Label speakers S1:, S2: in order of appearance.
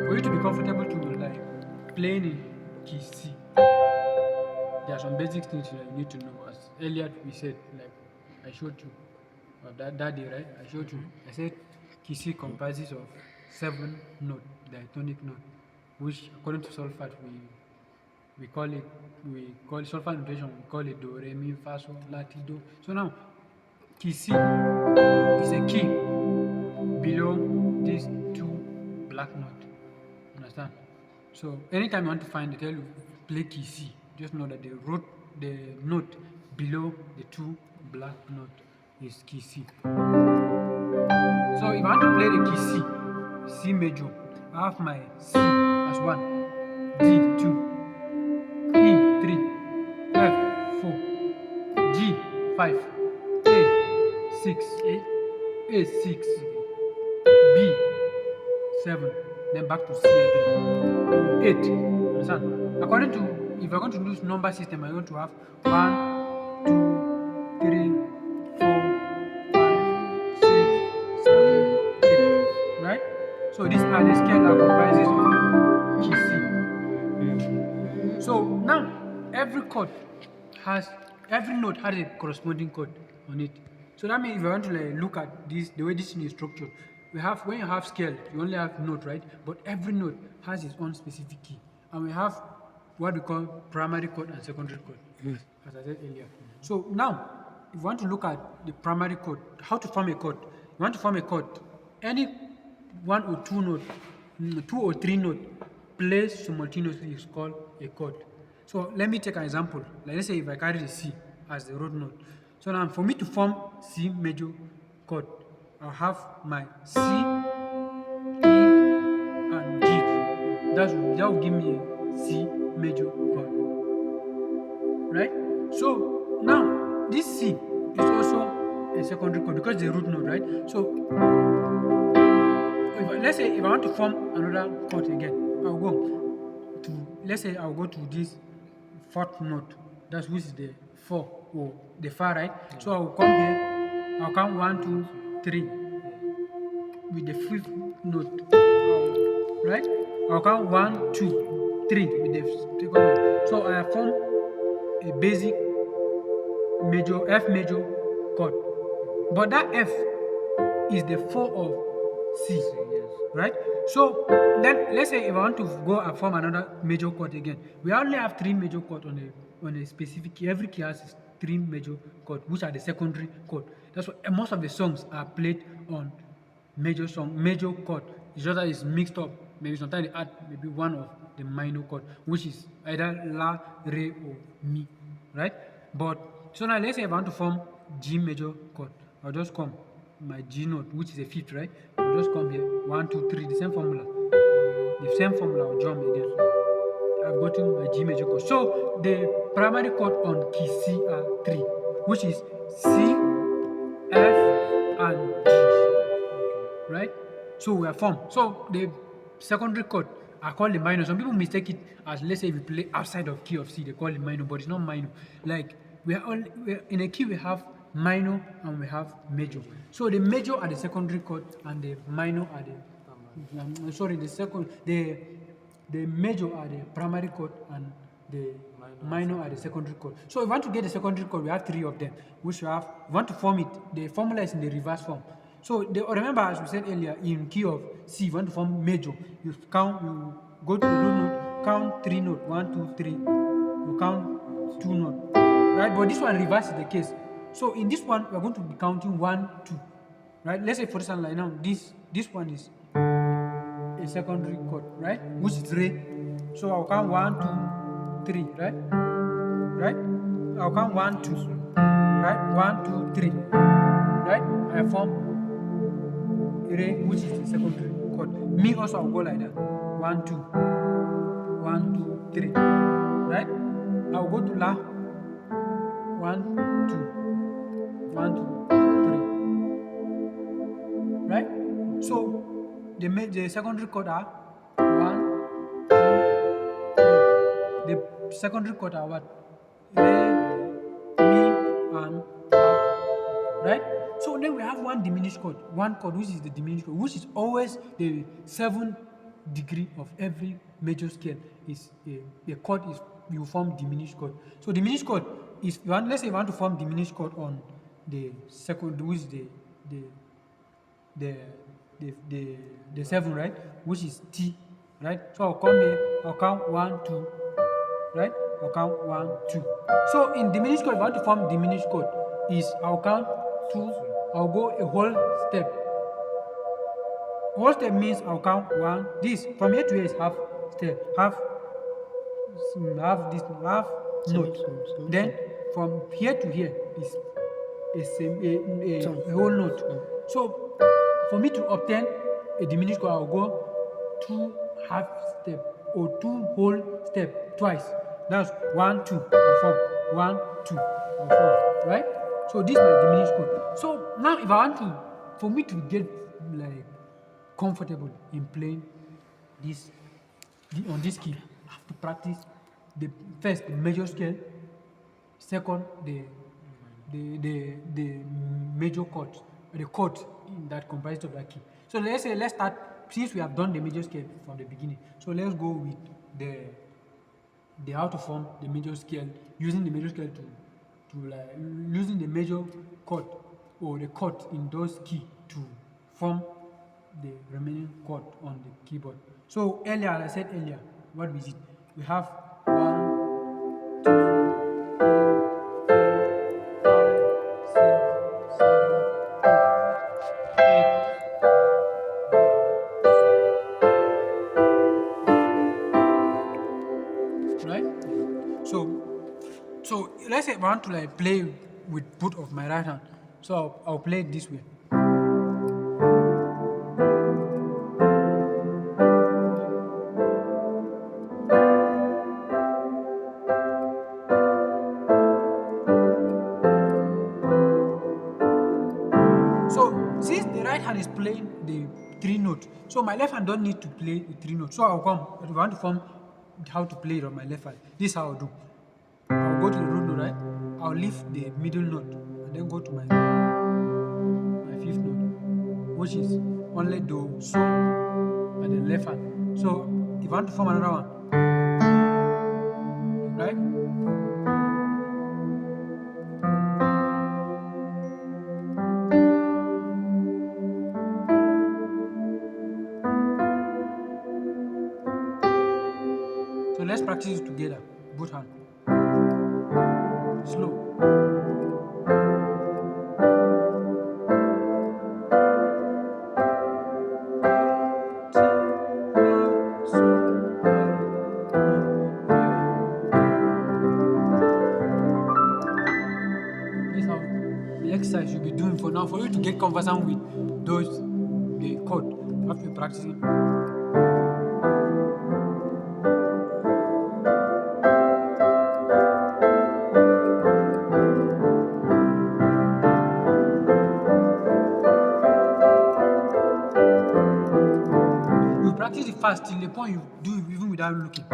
S1: For you to be comfortable to like playing in key C, there are some basic things that you need to know. As earlier we said, like I showed you that day, right? I showed you. I said key C comprises of 7 notes, diatonic note, which according to Solfat we call it solfa notation, we call it do, re, mi, fa, sol, la, ti, do. So now key C is a key below these two black notes. Understand? So anytime you want to find the tell you play key C, just know that the note below the two black note is key C. So if I want to play the key C, C major, I have my C as 1, D 2, E 3, F 4, G 5, A 6, A 6, B 7, then back to C again. 8. Understand? According to, if you're going to use number system, you're going to have 1, 2, 3, 4, 5, 6, 7, 8. Right? So these are the scale that comprises of key C. So now every note has a corresponding chord on it. So that means if you want to like, look at this, the way this thing is structured, when you have scale, you only have note, right? But every note has its own specific key, and we have what we call primary chord and secondary chord, as I said earlier. So now, if you want to look at the primary chord, how to form a chord? You want to form a chord, any 1 or 2 note, 2 or 3 note placed simultaneously is called a chord. So let me take an example. Like let's say if I carry the C as the root note. So now for me to form C major chord, I'll have my C, E, and G. That will give me a C major chord. Right? So now this C is also a secondary chord because it's a root note, right? So let's say if I want to form another chord again, I'll go to, let's say I'll go to this 4th note, that's which is the 4 or the fa, right? So I'll come here, I'll count 1, 2, 3 with the 5th note, right? I'll count 1, 2, 3 with the 2nd note. So I have formed a basic major, F major chord. But that F is the 4 of C, right? So then let's say if I want to go and form another major chord again, we only have 3 major chords on a specific key. Every key has 3 major chords, which are the secondary chord. That's why most of the songs are played on major chord. It's just that it's mixed up. Maybe sometimes they add maybe one of the minor chord, which is either la, re, or mi, right? But so now let's say if I want to form G major chord, I'll just come my G note, which is a 5th, right? I'll just come here, 1, 2, 3, the same formula. The same formula I'll jump again. I've gotten my G major chord. So the primary chord on key C are 3, which is C, F, and G. Right? So we are formed. So the secondary chord are called the minor. Some people mistake it as, let's say if you play outside of key of C, they call it minor, but it's not minor. Like in a key we have minor and we have major. So the major are the secondary chord and the minor are the major are the primary chord and the minor are the secondary chord. So if you want to get the secondary chord, we have 3 of them, which we have. If you want to form it, the formula is in the reverse form. So remember, as we said earlier, in key of C, if you want to form major, you go to the root note, count 3 notes, 1, 2, 3. You count 2 notes, right? But this one reverse is the case. So in this one, we're going to be counting 1, 2, right? Let's say for instance, like now, this one is a secondary chord, right? Which is re. So I'll count 1, 2, 3, right? Right? I'll count 1, 2, right? 1, 2, 3, right? I form re, which is the secondary chord. Mi also I'll go like that. 1, 2, 1, 2, 3, right? I'll go to la. 1, 2, 1, 2, 3, right? So the secondary chord are 1, 2, 3. The secondary chord are what? Re, mi, and la, right? So then we have one diminished chord, which is the diminished chord, which is always the 7th degree of every major scale. Is a chord is you form diminished chord. So diminished chord is let's say you want to form diminished chord on the second, which is the the the 7, right, which is T, right? So I'll come here, I'll count 1 2, right? I'll count 1 2. So in diminished chord, if I want to form diminished chord, is I'll count 2, I'll go a whole step. Whole step means I'll count 1. This from here to here is half step, half note. Then from here to here is a whole note. So for me to obtain a diminished chord, I'll go 2 half step or 2 whole step twice. That's 1 2 or 4. 1 2 or 4. Right? So this is my diminished chord. So now if I want to, for me to get like comfortable in playing this on this key, I have to practice the first the major scale, second the major chords, the chords that comprise of that key. So let's start, since we have done the major scale from the beginning. So let's go with the how to form the major scale, using the major scale to like using the major chord or the chord in those key to form the remaining chord on the keyboard. So earlier, as I said earlier, what is it? We have 1 2 right? So let's say I want to like play with both of my right hand. So I'll play it this way. So since the right hand is playing the 3 note, so my left hand don't need to play the 3 notes. So I'll come, if I want to form how to play it on my left hand, this is how I'll do. I'll go to the root note, right? I'll lift the middle note and then go to my 5th note, which is only do, so, and the left hand. So if I want to form another one, right? So let's practice it together, both hands. Slow. This is how the exercise you'll be doing for now. For you to get conversant with those the chord, you have to be practicing. You practice it fast till the point you do it even without looking.